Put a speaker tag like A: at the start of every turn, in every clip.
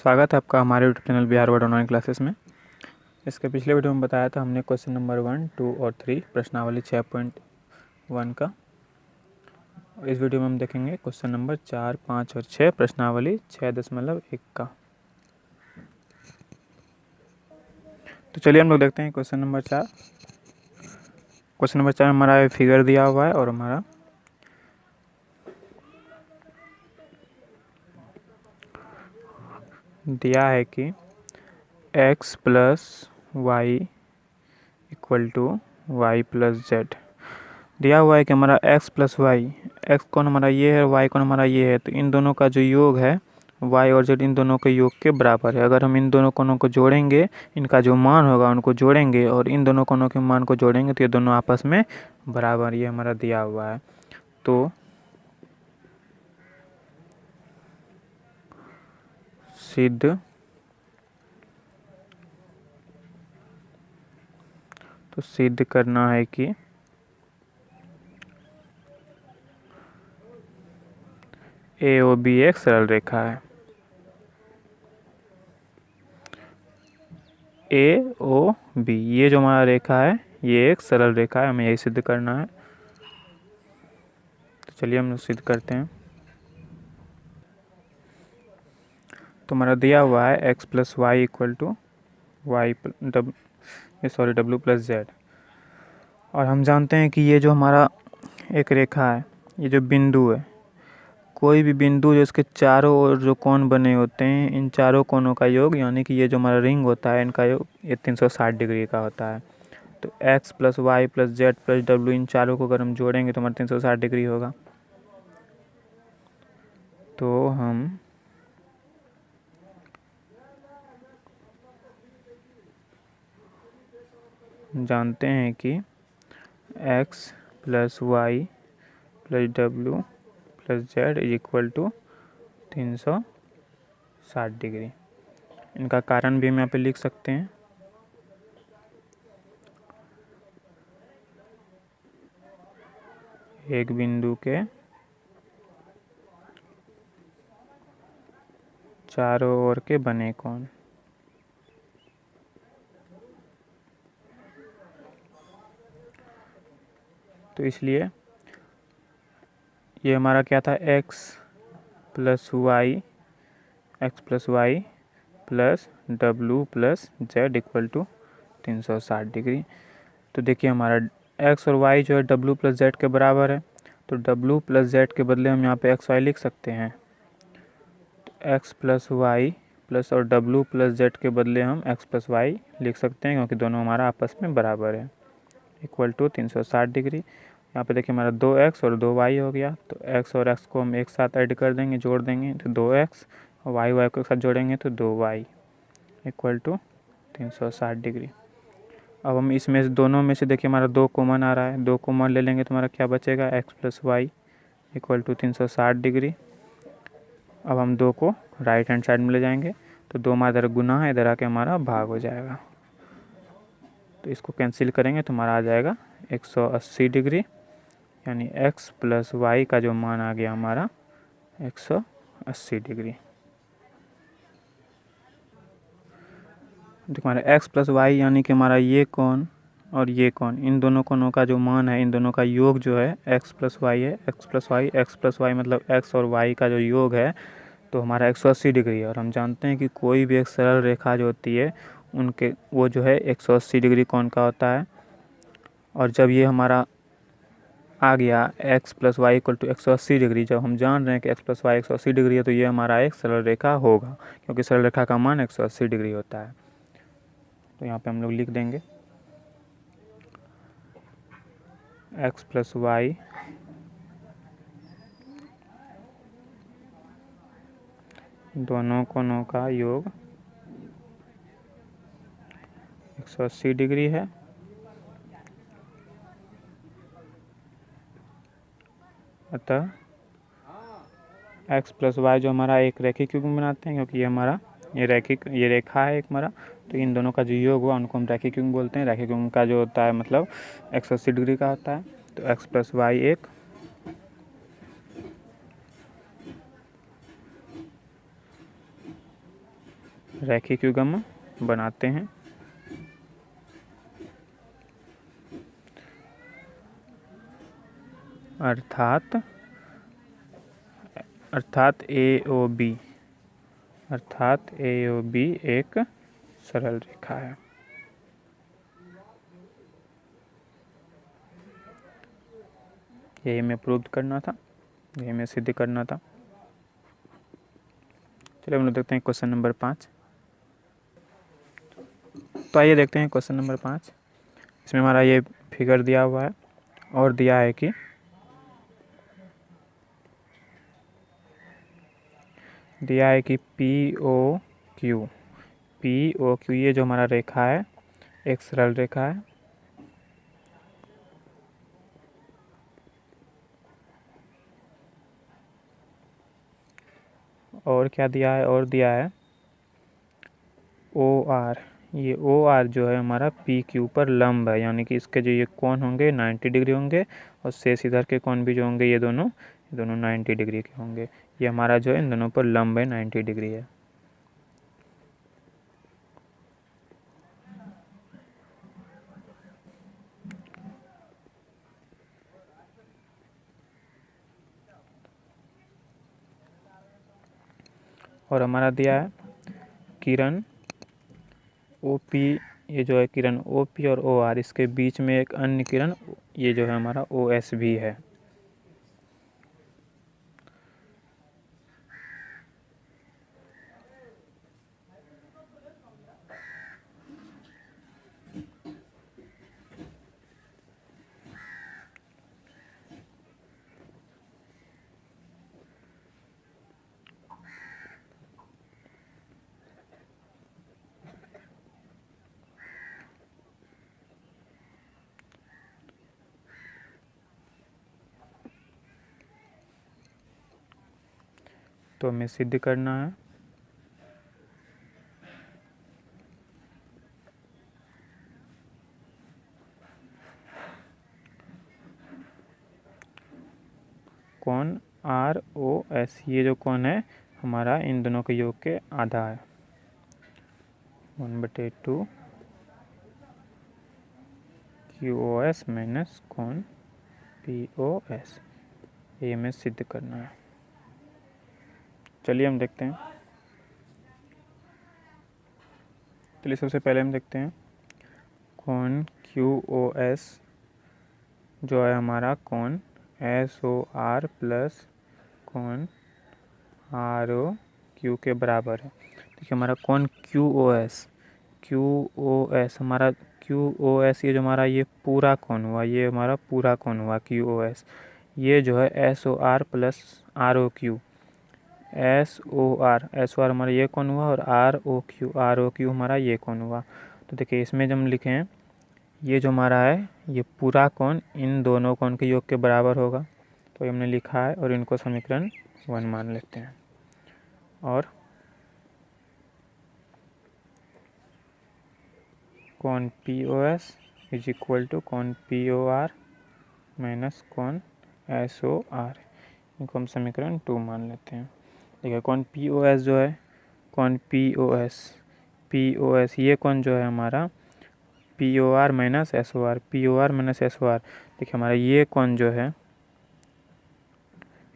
A: स्वागत है आपका हमारे YouTube channel Bihar board online classes में। इसके पिछले वीडियो में बताया था हमने क्वेश्चन नंबर 1, 2 और 3 प्रश्नावली 6.1 का। इस वीडियो में हम देखेंगे क्वेश्चन नंबर 4, 5 और 6 प्रश्नावली 6.1 का। तो चलिए हम लोग देखते हैं क्वेश्चन नंबर 4। क्वेश्चन नंबर 4 में हमारा फिगर दिया हुआ है और हमारा दिया है कि x plus y equal to y plus z. दिया हुआ है कि हमारा x प्लस वाई, एक्स कौन हमारा ये है, y कौन हमारा ये है, तो इन दोनों का जो योग है y और z इन दोनों के योग के बराबर है। अगर हम इन दोनों कोणों को जोड़ेंगे, इनका जो मान होगा उनको जोड़ेंगे और इन दोनों कोणों के मान को जोड़ेंगे तो ये दोनों आपस में बराबर, ये हमारा दिया हुआ है। तो सिद्ध करना है कि ए ओ बी एक सरल रेखा है। ए ओ बी ये जो हमारा रेखा है ये एक सरल रेखा है, हमें यही सिद्ध करना है। तो चलिए हम सिद्ध करते हैं। तो हमारा दिया हुआ है x plus y equal to डब्लू प्लस जेड। और हम जानते हैं कि ये जो हमारा एक रेखा है, ये जो बिंदु है, कोई भी बिंदु जो इसके चारों ओर जो कोण बने होते हैं, इन चारों कोणों का योग, यानी कि ये जो हमारा रिंग होता है इनका योग ये 360 डिग्री का होता है। तो x plus y plus z plus डब्लू इन चारों को अगर हम जोड़ेंगे तो हमारा 360 डिग्री होगा। तो हम जानते हैं कि x प्लस वाई प्लस डब्लू plus z is equal to 360 degree. इनका कारण भी हम यहाँ पे लिख सकते हैं। एक बिंदु के चारों ओर के बने कोण। तो इसलिए ये हमारा क्या था, x प्लस वाई प्लस डब्लू plus z equal to 360 degree. तो देखिए हमारा x और y जो है डब्लू प्लस जेड के बराबर है, तो डब्लू प्लस जेड के बदले हम यहाँ पे एक्स वाई लिख सकते हैं। तो x प्लस वाई प्लस और डब्लू प्लस जेड के बदले हम x प्लस वाई लिख सकते हैं, क्योंकि दोनों हमारा आपस में बराबर है, इक्वल टू 360 डिग्री। यहाँ पे देखिए हमारा 2x और 2y हो गया। तो x और x को हम एक साथ ऐड कर देंगे, जोड़ देंगे, तो 2x और y को एक साथ जोड़ेंगे तो 2y इक्वल टू 360 डिग्री। अब हम इसमें से दोनों में से देखिए हमारा 2 कॉमन आ रहा है, 2 कॉमन ले लेंगे तो हमारा क्या बचेगा, x plus y equal to 360 degree. अब हम 2 को राइट हैंड साइड में ले जाएंगे तो 2 हमारा इधर गुना है, इधर आके हमारा भाग हो जाएगा। तो इसको कैंसिल करेंगे तो हमारा आ जाएगा 180 डिग्री, यानी x प्लस वाई का जो मान आ गया हमारा 180 डिग्री। देखो हमारा x प्लस वाई यानी कि हमारा ये कोण और ये कोण, इन दोनों कोणों का जो मान है, इन दोनों का योग जो है x प्लस वाई है। x प्लस वाई मतलब x और y का जो योग है तो हमारा 180 डिग्री है। और हम जानते हैं कि कोई भी एक सरल रेखा जो होती है उनके वो जो है 180 डिग्री कोण का होता है। और जब ये हमारा आ गया x plus y equal to 180 degree, जब हम जान रहे हैं कि x प्लस वाई 180 डिग्री है तो ये हमारा एक सरल रेखा होगा, क्योंकि सरल रेखा का मान 180 डिग्री होता है। तो यहाँ पे हम लोग लिख देंगे x प्लस वाई दोनों कोणों का योग 180 डिग्री है। अतः x प्लस वाई जो हमारा एक रैखिक युग्म बनाते हैं, क्योंकि ये हमारा ये रेखा है एक हमारा, तो इन दोनों का जो योग हुआ उनको हम रैखिक युग्म बोलते हैं। रैखिक युग्म का जो होता है मतलब 180 डिग्री का होता है। तो x प्लस वाई एक रैखिक युग्म बनाते हैं। अर्थात AOB एक सरल रेखा है। यही हमें प्रूव करना था, यही हमें सिद्ध करना था। चलिए हम लोग देखते हैं क्वेश्चन नंबर 5। तो आइए देखते हैं क्वेश्चन नंबर 5। इसमें हमारा ये फिगर दिया हुआ है और दिया है कि POQ ये जो हमारा रेखा है एक सरल रेखा है। और क्या दिया है, और दिया है OR। ये OR जो है हमारा PQ पर लंब है, यानी कि इसके जो ये कोण होंगे 90 डिग्री होंगे और शेष इधर के कोण भी जो होंगे ये दोनों 90 डिग्री के होंगे। ये हमारा जो है इन दोनों पर लंब है, 90 डिग्री है। और हमारा दिया है किरण OP, ये जो है किरण OP और OR, इसके बीच में एक अन्य किरण ये जो है हमारा OS भी है। तो हमें सिद्ध करना है कोण ROS, ये जो कोण है हमारा इन दोनों के योग के आधा है, 1/2 QOS माइनस कोण POS। ये हमें सिद्ध करना है। चलिए हम देखते हैं। चलिए सबसे पहले हम देखते हैं कोण QOS जो है हमारा कोण SOR प्लस कोण ROQ के बराबर है। देखिए हमारा कोण QOS हमारा QOS, ये जो हमारा ये पूरा कोण हुआ, ये हमारा पूरा कोण हुआ QOS। ये जो है SOR प्लस ROQ, SOR हमारा ये कोण हुआ और ROQ हमारा ये कोण हुआ। तो देखिए इसमें जब हम लिखें ये जो हमारा है ये पूरा कोण इन दोनों कोण के योग के बराबर होगा, तो हमने लिखा है और इनको समीकरण 1 मान लेते हैं। और कोण POS इज इक्वल टू कोण POR माइनस कोण SOR, इनको हम समीकरण 2 मान लेते हैं। देखिए कोण POS जो है, कोण POS ये कोण जो है हमारा POR माइनस SOR, देखिए हमारा ये कोण जो है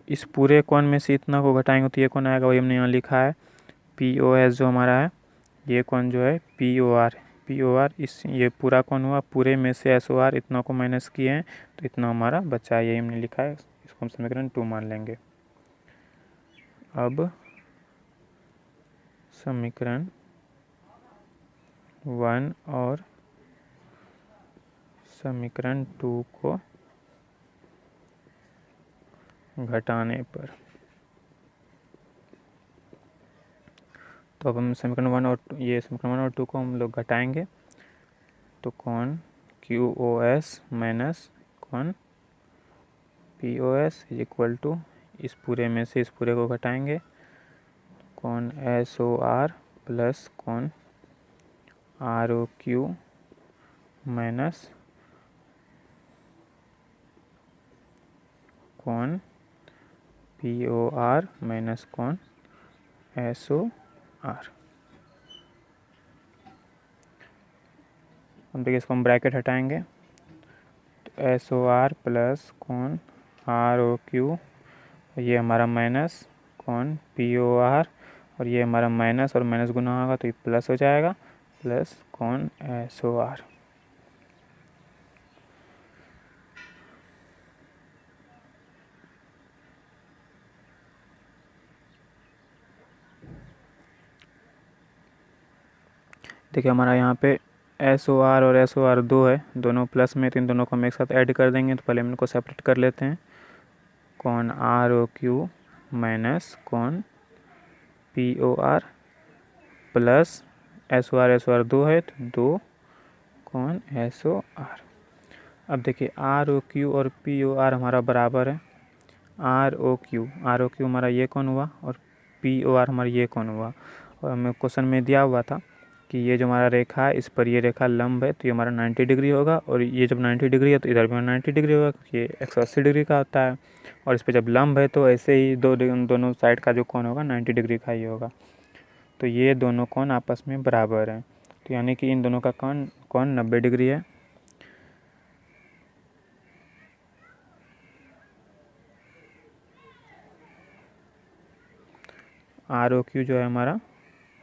A: इस पूरे कोण में से इतना को घटाएंगे तो ये कोण आएगा, वही हमने यहाँ लिखा है। POS जो हमारा है ये कोण जो है POR इस ये पूरा कोण हुआ, पूरे में से SOR इतना को माइनस किए हैं तो इतना हमारा बचा है, यही हमने लिखा है। इसको हम समीकरण 2 मान लेंगे। अब समीकरण 1 और समीकरण 2 को घटाने पर, तो अब हम समीकरण 1 और 2 को हम लोग घटाएंगे। तो कोण QOS माइनस कोण POS इज इक्वल टू, इस पूरे में से इस पूरे को घटाएंगे, कोण SOR प्लस कोण ROQ माइनस कोण POR माइनस कोण SOR। अब देखिए इसको हम ब्रैकेट हटाएंगे तो SOR प्लस कौन ROQ, ये हमारा माइनस कौन POR, और ये हमारा माइनस और माइनस गुना होगा तो ये प्लस हो जाएगा, प्लस कौन SOR। देखिए हमारा यहाँ पे SOR और SOR दो है, दोनों प्लस में, तो इन दोनों को हम एक साथ ऐड कर देंगे। तो पहले हम इनको सेपरेट कर लेते हैं, कौन ROQ माइनस कौन POR प्लस SOR दो है तो दो कौन SOR। अब देखिए ROQ और POR हमारा बराबर है, ROQ हमारा ये कौन हुआ और POR हमारा ये कौन हुआ। और हमें क्वेश्चन में दिया हुआ था कि ये जो हमारा रेखा है इस पर ये रेखा लंब है, तो ये हमारा 90 डिग्री होगा, और ये जब 90 डिग्री है तो इधर भी 90 डिग्री होगा, क्योंकि ये 180 डिग्री का होता है। और इस पर जब लंब है तो ऐसे ही दोनों साइड का जो कोण होगा 90 डिग्री का ही होगा। तो ये दोनों कोण आपस में बराबर हैं, तो यानी कि इन दोनों का कोण 90 डिग्री है। ROQ जो है हमारा,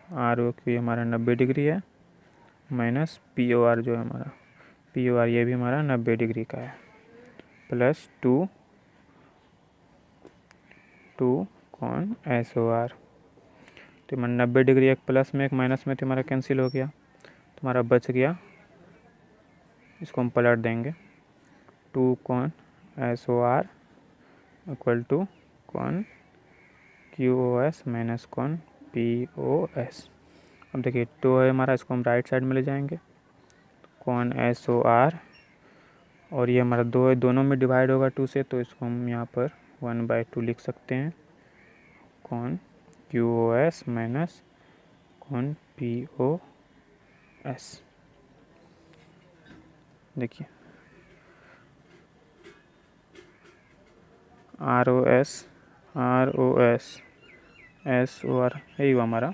A: ROQ हमारा 90 डिग्री है, माइनस POR जो है हमारा, POR ये भी हमारा 90 डिग्री का है, प्लस टू कौन SOR। तो हमारा 90 डिग्री एक प्लस में एक माइनस में तो हमारा कैंसिल हो गया, तो हमारा बच गया, इसको हम पलट देंगे, 2 कौन SOR इक्वल टू कौन QoS माइनस कौन POS। अब देखिए 2 है हमारा, इसको हम राइट साइड में ले जाएंगे, कौन SOR, और ये हमारा 2 है, दोनों में डिवाइड होगा 2 से, तो इसको हम यहाँ पर 1/2 लिख सकते हैं, कौन QoS माइनस कौन POS। देखिए ROS SOR यही हुआ हमारा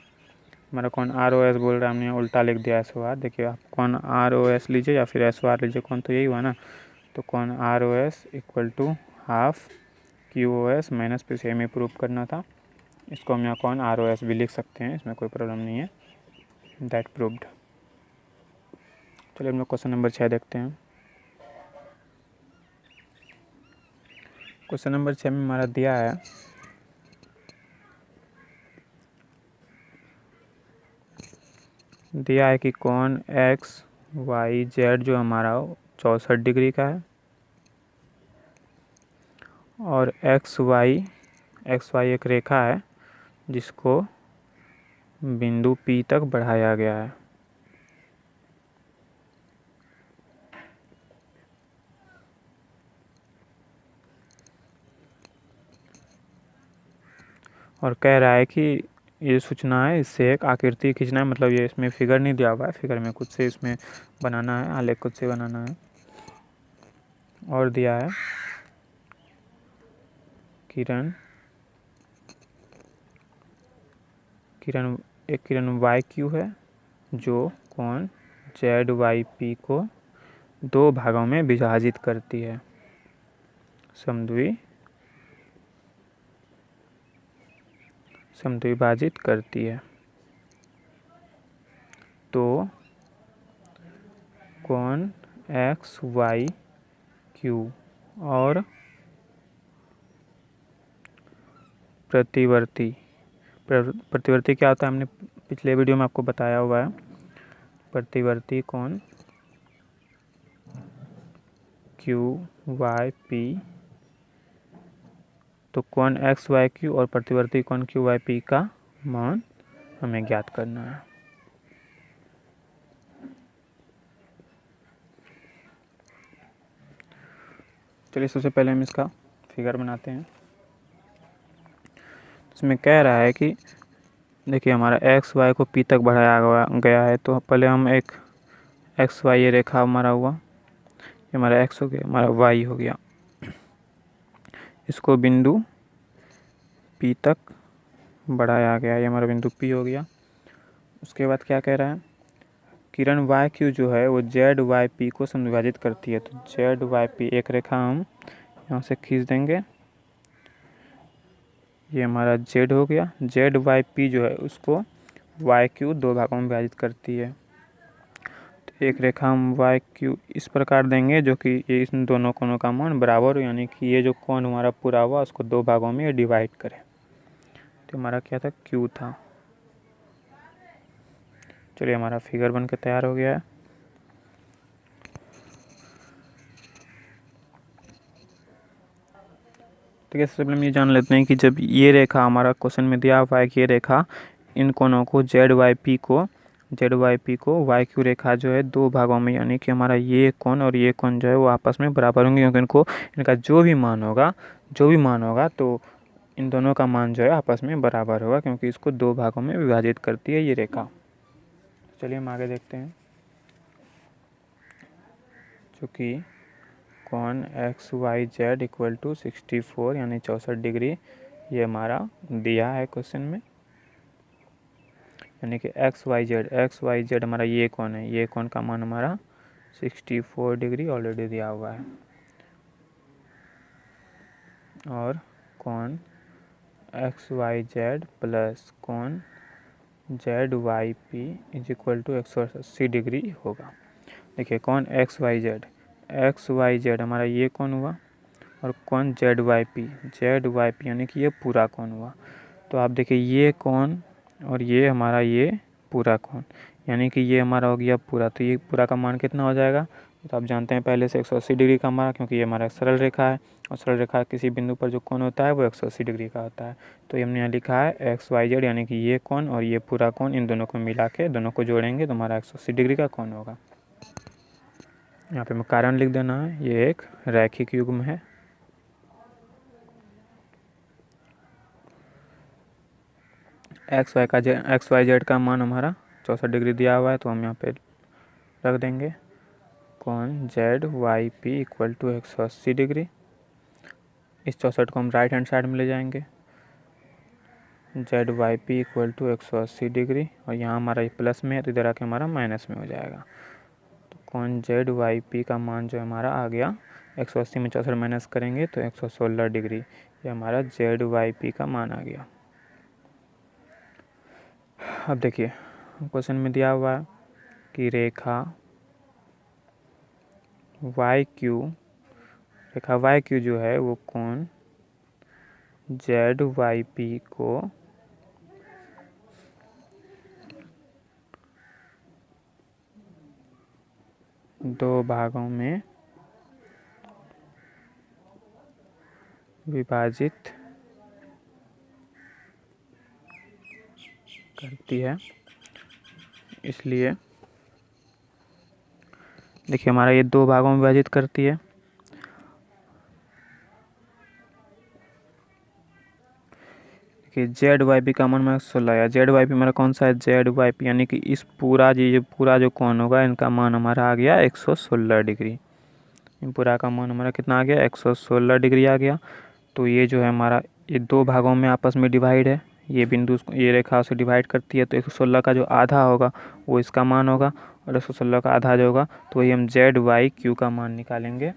A: कौन ROS बोल रहा है, हमने उल्टा लिख दिया SOR। देखिए आप कौन ROS लीजिए या फिर SOR लीजिए, कौन तो यही हुआ ना। तो कौन ROS equal to half QoS minus, फिर सेम ही प्रूव करना था, इसको हम यहाँ कौन ROS भी लिख सकते हैं, इसमें कोई प्रॉब्लम नहीं है, दैट प्रूव्ड। चलिए हम लोग क्वेश्चन नंबर 6 देखते हैं। क्वेश्चन नंबर 6 में हमारा दिया है कि कौन XYZ जो हमारा 64 डिग्री का है, और XY एक रेखा है जिसको बिंदु P तक बढ़ाया गया है। और कह रहा है कि ये सूचना है, इससे एक आकृति खींचना है, मतलब ये इसमें फिगर नहीं दिया हुआ है, फिगर में खुद से इसमें बनाना है, आलेख खुद से बनाना है। और दिया है किरण YQ है जो कौन ZYP को 2 भागों में विभाजित करती है, समद्विभाजित करती है। तो कौन XYQ और प्रतिवर्ती क्या होता है, हमने पिछले वीडियो में आपको बताया हुआ है। प्रतिवर्ती कौन QYP, तो कौन XYQ और प्रतिवर्ती कौन QYP का मान हमें ज्ञात करना है। चलिए सबसे पहले हम इसका फिगर बनाते हैं। इसमें कह रहा है कि देखिए हमारा XY को P तक बढ़ाया गया है, तो पहले हम एक XY ये रेखा हमारा हुआ, ये हमारा X हो गया, हमारा Y हो गया, इसको बिंदु P तक बढ़ाया गया, ये हमारा बिंदु P हो गया। उसके बाद क्या कह रहा है, किरण वाई क्यू जो है वो जेड वाई पी को समविभाजित करती है। तो जेड वाई पी एक रेखा हम यहाँ से खींच देंगे, ये हमारा जेड हो गया। जेड वाई पी जो है उसको वाई क्यू दो भागों में विभाजित करती है। तो एक रेखा हम वाई क्यू इस प्रकार देंगे जो कि ये इन दोनों कोणों का मान बराबर हो, यानी कि ये जो कोण हमारा पूरा हुआ उसको दो भागों में डिवाइड करें। तो हमारा क्या था, क्यू था। चलिए हमारा फिगर बन के तैयार हो गया है। तो सबसे पहले हम ये जान लेते हैं कि जब ये रेखा हमारा क्वेश्चन में दिया हुआ है कि ये रेखा इन कोणों को जेड वाई पी को वाई क्यू रेखा जो है दो भागों में, यानी कि हमारा ये कोण और ये कोण जो है वो आपस में बराबर होंगे, क्योंकि इनका जो भी मान होगा तो इन दोनों का मान जो है आपस में बराबर होगा, क्योंकि इसको दो भागों में विभाजित करती है ये रेखा। चलिए हम आगे देखते हैं। चूँकि कोण x y z equal to 64 यानी 64 डिग्री ये हमारा दिया है क्वेश्चन में, यानी कि एक्स वाई जेड हमारा ये कोण है, ये कोण का मान हमारा 64 डिग्री ऑलरेडी दिया हुआ है। और कोण एक्स वाई जेड प्लस कोण z y p is equal to 180 degree होगा। देखिए कोण एक्स वाई जेड हमारा ये कोण हुआ, और कोण जेड वाई पी यानी कि ये पूरा कोण हुआ। तो आप देखिए ये कोण और ये हमारा ये पूरा कोण, यानी कि ये हमारा हो गया पूरा। तो ये पूरा का मान कितना हो जाएगा, तो आप जानते हैं पहले से 180 डिग्री का हमारा, क्योंकि ये हमारा सरल रेखा है और सरल रेखा किसी बिंदु पर जो कोण होता है वो 180 डिग्री का होता है। तो ये हमने यहाँ लिखा है एक्स वाई जेड, यानी कि ये कोण और ये पूरा कोण, इन दोनों को मिला के दोनों को जोड़ेंगे तो हमारा 180 डिग्री का कोण होगा। यहाँ पे हमें कारण लिख देना है, ये एक रैखिक युग्म है। एक्स वाई जेड का मान हमारा 64 डिग्री दिया हुआ है, तो हम यहाँ पे रख देंगे कोण z y p equal to 180 degree. इस 64 को हम राइट हैंड साइड में ले जाएंगे, z y p equal to 180 degree, और यहाँ हमारा ये प्लस में है तो इधर आके हमारा माइनस में हो जाएगा। तो कोण जेड वाई पी का मान जो हमारा आ गया 180 में 64 माइनस करेंगे तो 116 डिग्री, ये हमारा जेड वाई पी का मान आ गया। अब देखिए क्वेश्चन में दिया हुआ है कि रेखा वाई क्यू जो है वो कोण जेड वाई पी को दो भागों में विभाजित करती है। इसलिए देखिए हमारा ये दो भागों में विभाजित करती है। देखिए जेड वाई पी का मान हमारा 16 है। जेड वाई पी हमारा कौन सा है, जेड वाई पी, यानी कि इस पूरा जो कोण होगा इनका मान हमारा आ गया 116 डिग्री। इन पूरा का मान हमारा कितना आ गया, 116 डिग्री आ गया। तो ये जो है हमारा ये दो भागों में आपस में डिवाइड है, ये बिंदु ये रेखा उसे डिवाइड करती है। तो 116 का जो आधा होगा वो इसका मान होगा, और 116 का आधा जो होगा तो वही हम जेड वाई क्यू का मान निकालेंगे।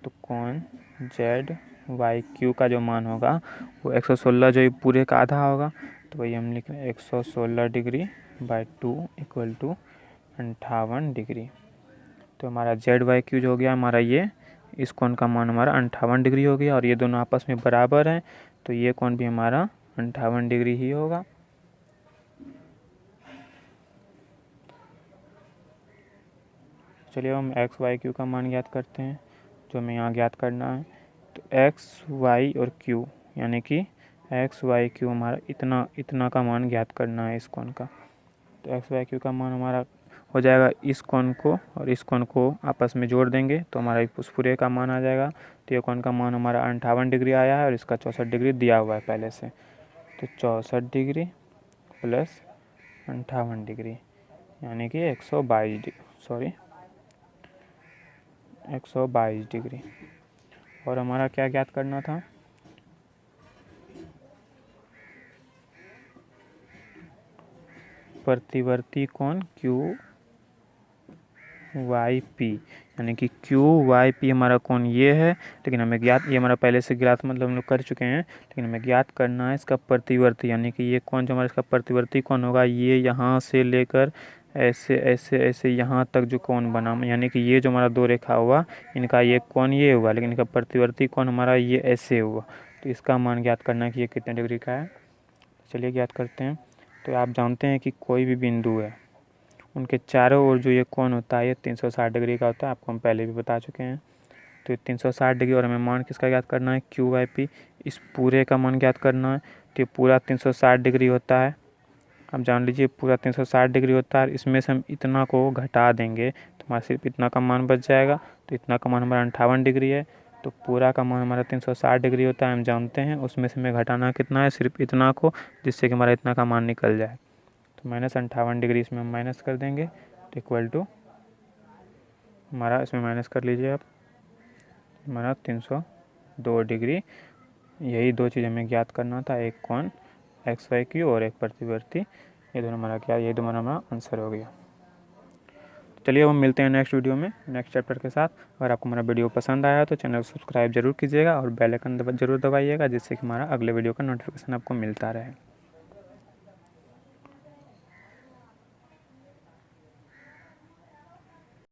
A: तो कोण जेड वाई क्यू का जो मान होगा वो 116 जो पूरे का आधा होगा, तो वही हम लिख रहे हैं 116 degree by 2 equal to 58 degree. तो हमारा जेड वाई क्यू जो हो गया हमारा ये इस कोण का मान हमारा 58 डिग्री हो गया, और ये दोनों आपस में बराबर हैं तो ये कोण भी हमारा 58 डिग्री ही होगा। चलिए हम एक्स वाई क्यू का मान ज्ञात करते हैं, जो हमें यहाँ ज्ञात करना है। तो एक्स वाई और क्यू, यानी कि एक्स वाई क्यू हमारा इतना का मान ज्ञात करना है इस कोण का। तो एक्स वाई क्यू का मान हमारा हो जाएगा, इस कोण को और इस कोण को आपस में जोड़ देंगे तो हमारा उस पूरे का मान आ जाएगा। तो ये कोण का मान हमारा 58 डिग्री आया है, और इसका 64 डिग्री दिया हुआ है पहले से। तो 64 डिग्री प्लस 58 डिग्री यानी कि 122 डिग्री। और हमारा क्या ज्ञात करना था, प्रतिवर्ती कोण Q वाई पी, यानी कि क्यू वाई पी हमारा कोण ये है, लेकिन हमें ज्ञात, ये हमारा पहले से ज्ञात मतलब हम लोग कर चुके हैं, लेकिन हमें ज्ञात करना है इसका प्रतिवर्ती, यानी कि ये कोण जो हमारा इसका प्रतिवर्ती कोण होगा, ये यहाँ से लेकर ऐसे ऐसे ऐसे यहाँ तक जो कोण बना, यानी कि ये जो हमारा दो रेखा हुआ, इनका ये कोण ये हुआ, लेकिन इनका प्रतिवर्ती कोण हमारा ये ऐसे हुआ। तो इसका मान ज्ञात करना है कि ये कितने डिग्री का है। चलिए ज्ञात करते हैं। तो आप जानते हैं कि कोई भी बिंदु है, उनके चारों ओर जो ये कोण होता है ये 360 डिग्री का होता है, आपको हम पहले भी बता चुके हैं। तो 360 डिग्री, और हमें मान किसका ज्ञात करना है, क्यू वाई पी, इस पूरे का मान ज्ञात करना है। तो ये पूरा 360 डिग्री होता है, आप जान लीजिए पूरा 360 डिग्री होता है। इसमें से हम इतना को घटा देंगे तो हमारा सिर्फ इतना का मान बच जाएगा। तो इतना का मान हमारा 58 डिग्री है, तो पूरा का मान हमारा 360 डिग्री होता है, हम जानते हैं। उसमें से हमें घटाना कितना है, सिर्फ इतना को, जिससे कि हमारा इतना का मान निकल जाए। तो -58 डिग्री इसमें हम माइनस कर देंगे, तो इक्वल टू हमारा, इसमें माइनस कर लीजिए आप, हमारा 302 डिग्री। यही दो चीज़ हमें ज्ञात करना था, एक कोण एक्स वाई क्यू और एक प्रतिवर्ती, ये दोनों हमारा क्या, ये दोनों हमारा आंसर हो गया। चलिए अब हम मिलते हैं नेक्स्ट वीडियो में नेक्स्ट चैप्टर के साथ। अगर आपको हमारा वीडियो पसंद आया तो चैनल को सब्सक्राइब जरूर कीजिएगा और बेल आइकन जरूर दबाइएगा, जिससे कि हमारा अगले वीडियो का नोटिफिकेशन आपको मिलता रहे।